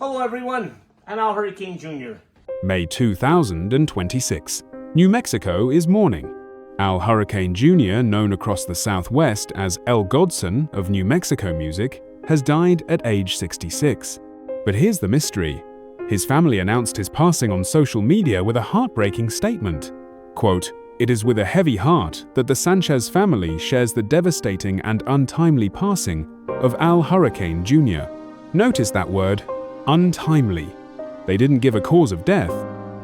Hello everyone, I'm Al Hurricane Jr. May 2026. New Mexico is mourning. Al Hurricane Jr., known across the Southwest as El Godson of New Mexico music, has died at age 66. But here's the mystery. His family announced his passing on social media with a heartbreaking statement. Quote, "It is with a heavy heart that the Sanchez family shares the devastating and untimely passing of Al Hurricane Jr." Notice that word, untimely. They didn't give a cause of death,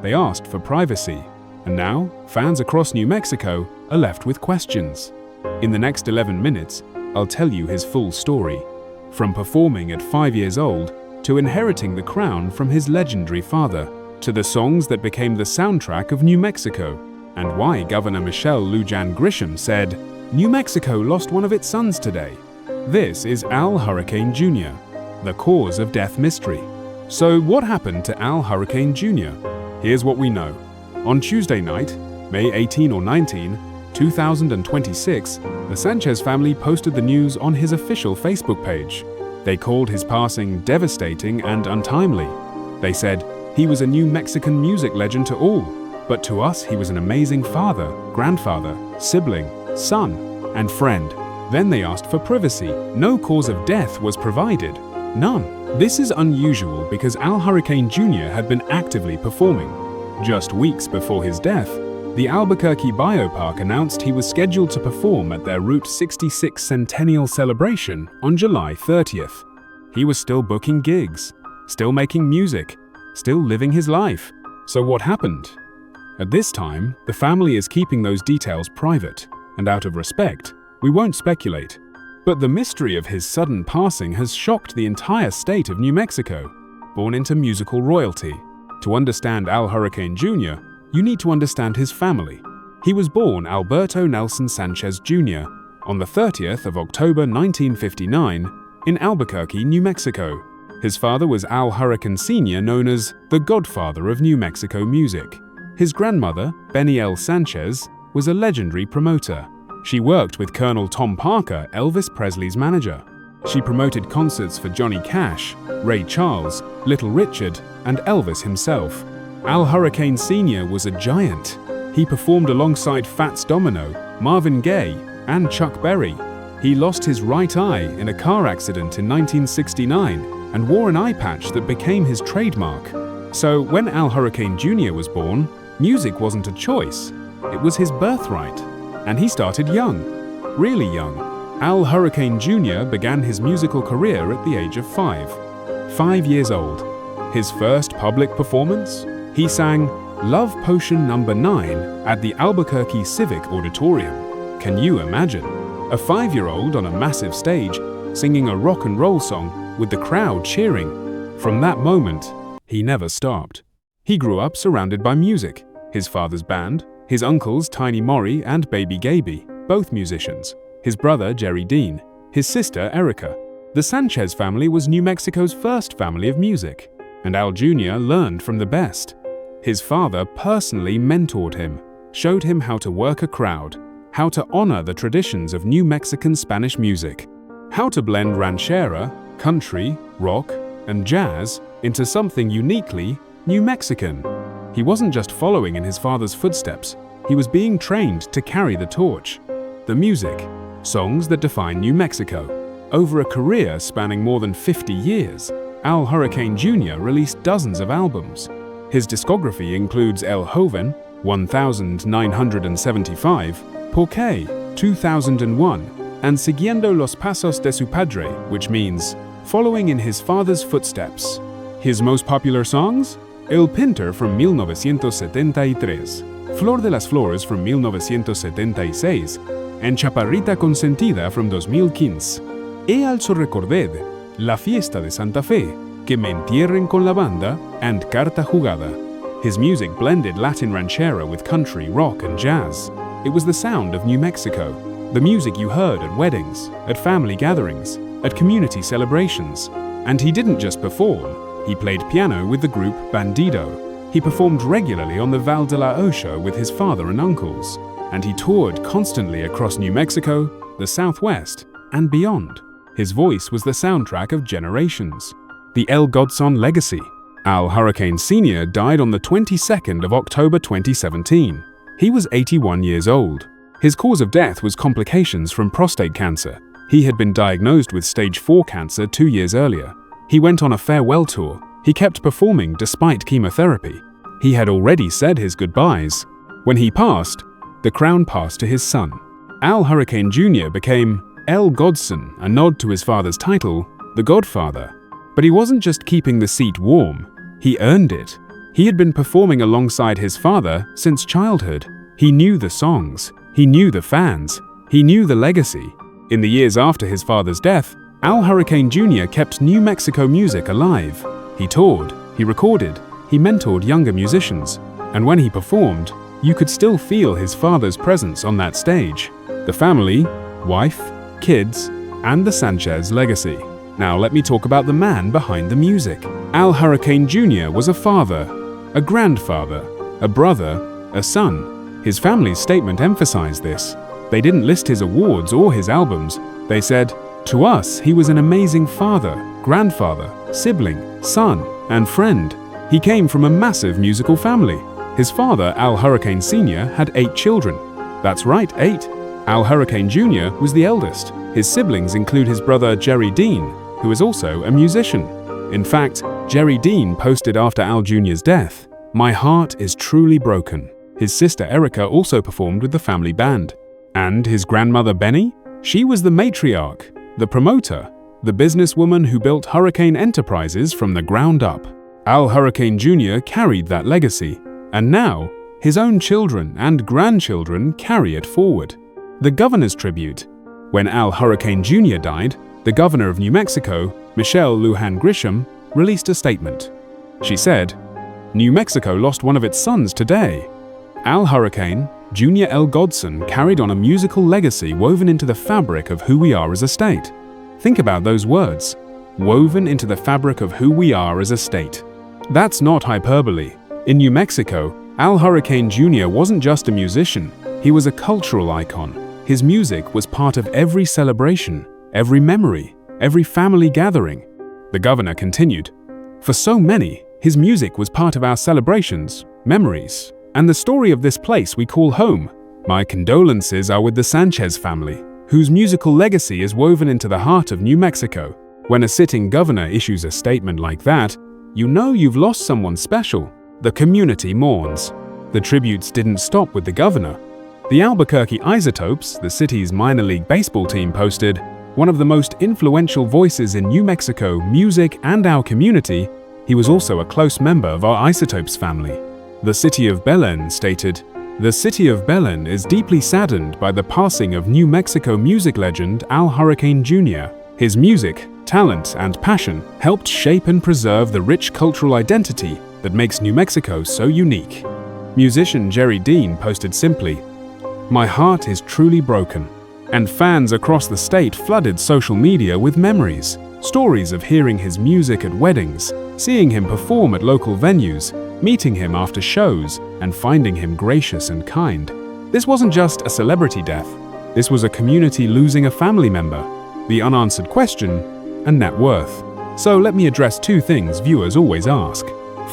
they asked for privacy. And now, fans across New Mexico are left with questions. In the next 11 minutes, I'll tell you his full story. From performing at 5 years old, to inheriting the crown from his legendary father, to the songs that became the soundtrack of New Mexico, and why Governor Michelle Lujan Grisham said, "New Mexico lost one of its sons today." This is Al Hurricane Jr., the cause of death mystery. So what happened to Al Hurricane Jr.? Here's what we know. On Tuesday night, May 18 or 19, 2026, the Sanchez family posted the news on his official Facebook page. They called his passing devastating and untimely. They said, "He was a New Mexican music legend to all, but to us he was an amazing father, grandfather, sibling, son, and friend." Then they asked for privacy. No cause of death was provided. None. This is unusual because Al Hurricane Jr. had been actively performing. Just weeks before his death, the Albuquerque Biopark announced he was scheduled to perform at their Route 66 Centennial celebration on July 30th. He was still booking gigs, still making music, still living his life. So what happened? At this time, the family is keeping those details private, and out of respect, we won't speculate. But the mystery of his sudden passing has shocked the entire state of New Mexico, born into musical royalty. To understand Al Hurricane Jr., you need to understand his family. He was born Alberto Nelson Sanchez Jr. on the 30th of October 1959 in Albuquerque, New Mexico. His father was Al Hurricane Sr., known as the godfather of New Mexico music. His grandmother, Benny L. Sanchez, was a legendary promoter. She worked with Colonel Tom Parker, Elvis Presley's manager. She promoted concerts for Johnny Cash, Ray Charles, Little Richard, and Elvis himself. Al Hurricane Sr. was a giant. He performed alongside Fats Domino, Marvin Gaye, and Chuck Berry. He lost his right eye in a car accident in 1969 and wore an eye patch that became his trademark. So when Al Hurricane Jr. was born, music wasn't a choice, it was his birthright. And he started young, really young. Al Hurricane Jr. began his musical career at the age of 5. 5 years old. His first public performance? He sang Love Potion No. 9 at the Albuquerque Civic Auditorium. Can you imagine? A 5-year-old on a massive stage singing a rock and roll song with the crowd cheering. From that moment, he never stopped. He grew up surrounded by music. His father's band, his uncles Tiny Maury and Baby Gaby, both musicians. His brother Jerry Dean, his sister Erica. The Sanchez family was New Mexico's first family of music, and Al Jr. learned from the best. His father personally mentored him, showed him how to work a crowd, how to honor the traditions of New Mexican Spanish music, how to blend ranchera, country, rock, and jazz into something uniquely New Mexican. He wasn't just following in his father's footsteps, he was being trained to carry the torch. The music, songs that define New Mexico. Over a career spanning more than 50 years, Al Hurricane Jr. released dozens of albums. His discography includes El Joven, 1975, Porque, 2001, and Siguiendo los Pasos de su Padre, which means following in his father's footsteps. His most popular songs? El Pintor from 1973, Flor de las Flores from 1976, and Chaparrita Consentida from 2015. E also recorded La Fiesta de Santa Fe, Que me entierren con la banda, and Carta Jugada. His music blended Latin ranchera with country, rock, and jazz. It was the sound of New Mexico, the music you heard at weddings, at family gatherings, at community celebrations. And he didn't just perform, he played piano with the group Bandido. He performed regularly on the Val de la Ocho with his father and uncles. And he toured constantly across New Mexico, the Southwest, and beyond. His voice was the soundtrack of generations. the Godson legacy. Al Hurricane Sr. died on the 22nd of October 2017. He was 81 years old. His cause of death was complications from prostate cancer. He had been diagnosed with stage 4 cancer 2 years earlier. He went on a farewell tour. He kept performing despite chemotherapy. He had already said his goodbyes. When he passed, the crown passed to his son. Al Hurricane Jr. became Godson, a nod to his father's title, the Godfather. But he wasn't just keeping the seat warm, he earned it. He had been performing alongside his father since childhood. He knew the songs, he knew the fans, he knew the legacy. In the years after his father's death, Al Hurricane Jr. kept New Mexico music alive. He toured, he recorded, he mentored younger musicians, and when he performed, you could still feel his father's presence on that stage. The family, wife, kids, and the Sanchez legacy. Now let me talk about the man behind the music. Al Hurricane Jr. was a father, a grandfather, a brother, a son. His family's statement emphasized this. They didn't list his awards or his albums. They said, "To us, he was an amazing father, grandfather, sibling, son, and friend." He came from a massive musical family. His father, Al Hurricane Sr., had 8 children. That's right, 8. Al Hurricane Jr. was the eldest. His siblings include his brother Jerry Dean, who is also a musician. In fact, Jerry Dean posted after Al Jr.'s death, "My heart is truly broken." His sister Erica also performed with the family band. And his grandmother Benny? She was the matriarch, the promoter, the businesswoman who built Hurricane Enterprises from the ground up. Al Hurricane Jr. carried that legacy, and now his own children and grandchildren carry it forward. The governor's tribute. When Al Hurricane Jr. died, the governor of New Mexico, Michelle Lujan Grisham, released a statement. She said, "New Mexico lost one of its sons today. Al Hurricane Jr. Godson carried on a musical legacy woven into the fabric of who we are as a state." Think about those words. Woven into the fabric of who we are as a state. That's not hyperbole. In New Mexico, Al Hurricane Jr. wasn't just a musician, he was a cultural icon. His music was part of every celebration, every memory, every family gathering. The governor continued, "For so many, his music was part of our celebrations, memories, and the story of this place we call home. My condolences are with the Sanchez family, whose musical legacy is woven into the heart of New Mexico." When a sitting governor issues a statement like that, you know you've lost someone special. The community mourns. The tributes didn't stop with the governor. The Albuquerque Isotopes, the city's minor league baseball team, posted, "One of the most influential voices in New Mexico music and our community, he was also a close member of our Isotopes family." The city of Belen stated, "The city of Belen is deeply saddened by the passing of New Mexico music legend Al Hurricane Jr. His music, talent, and passion helped shape and preserve the rich cultural identity that makes New Mexico so unique." Musician Jerry Dean posted simply, "My heart is truly broken." And fans across the state flooded social media with memories, stories of hearing his music at weddings, seeing him perform at local venues, meeting him after shows, and finding him gracious and kind. This wasn't just a celebrity death. This was a community losing a family member, the unanswered question, and net worth. So let me address 2 things viewers always ask.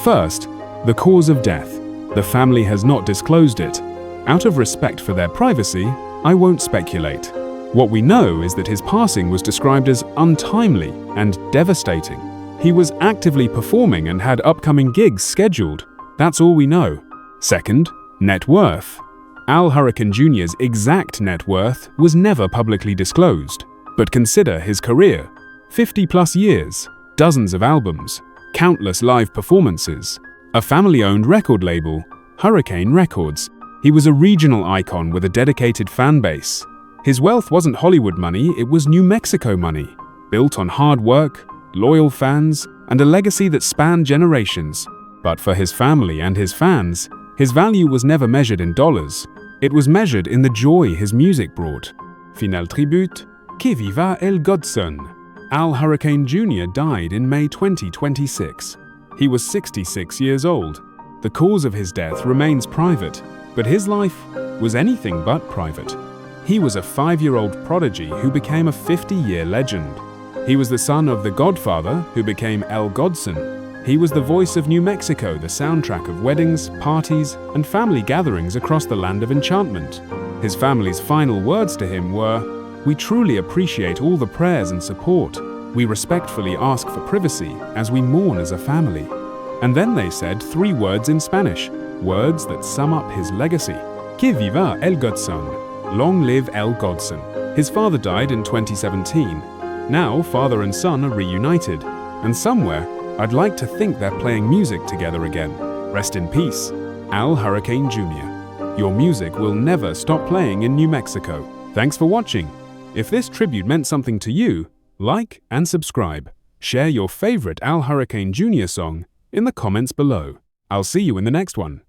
First, the cause of death. The family has not disclosed it. Out of respect for their privacy, I won't speculate. What we know is that his passing was described as untimely and devastating. He was actively performing and had upcoming gigs scheduled. That's all we know. Second, net worth. Al Hurricane Jr.'s exact net worth was never publicly disclosed. But consider his career. 50+ years, dozens of albums, countless live performances, a family-owned record label, Hurricane Records. He was a regional icon with a dedicated fan base. His wealth wasn't Hollywood money, it was New Mexico money, built on hard work, loyal fans, and a legacy that spanned generations. But for his family and his fans, his value was never measured in dollars. It was measured in the joy his music brought. Final tribute, Que viva el Godson. Al Hurricane Jr. died in May 2026. He was 66 years old. The cause of his death remains private, but his life was anything but private. He was a 5-year-old prodigy who became a 50-year legend. He was the son of the Godfather, who became El Godson. He was the voice of New Mexico, the soundtrack of weddings, parties, and family gatherings across the land of enchantment. His family's final words to him were, "We truly appreciate all the prayers and support. We respectfully ask for privacy as we mourn as a family." And then they said 3 words in Spanish, words that sum up his legacy. Que viva El Godson! Long live El Godson! His father died in 2017. Now father and son are reunited, and somewhere I'd like to think they're playing music together again. Rest in peace, Al Hurricane Jr. Your music will never stop playing in New Mexico. Thanks for watching. If this tribute meant something to you, like and subscribe. Share your favorite Al Hurricane Jr. song in the comments below. I'll see you in the next one.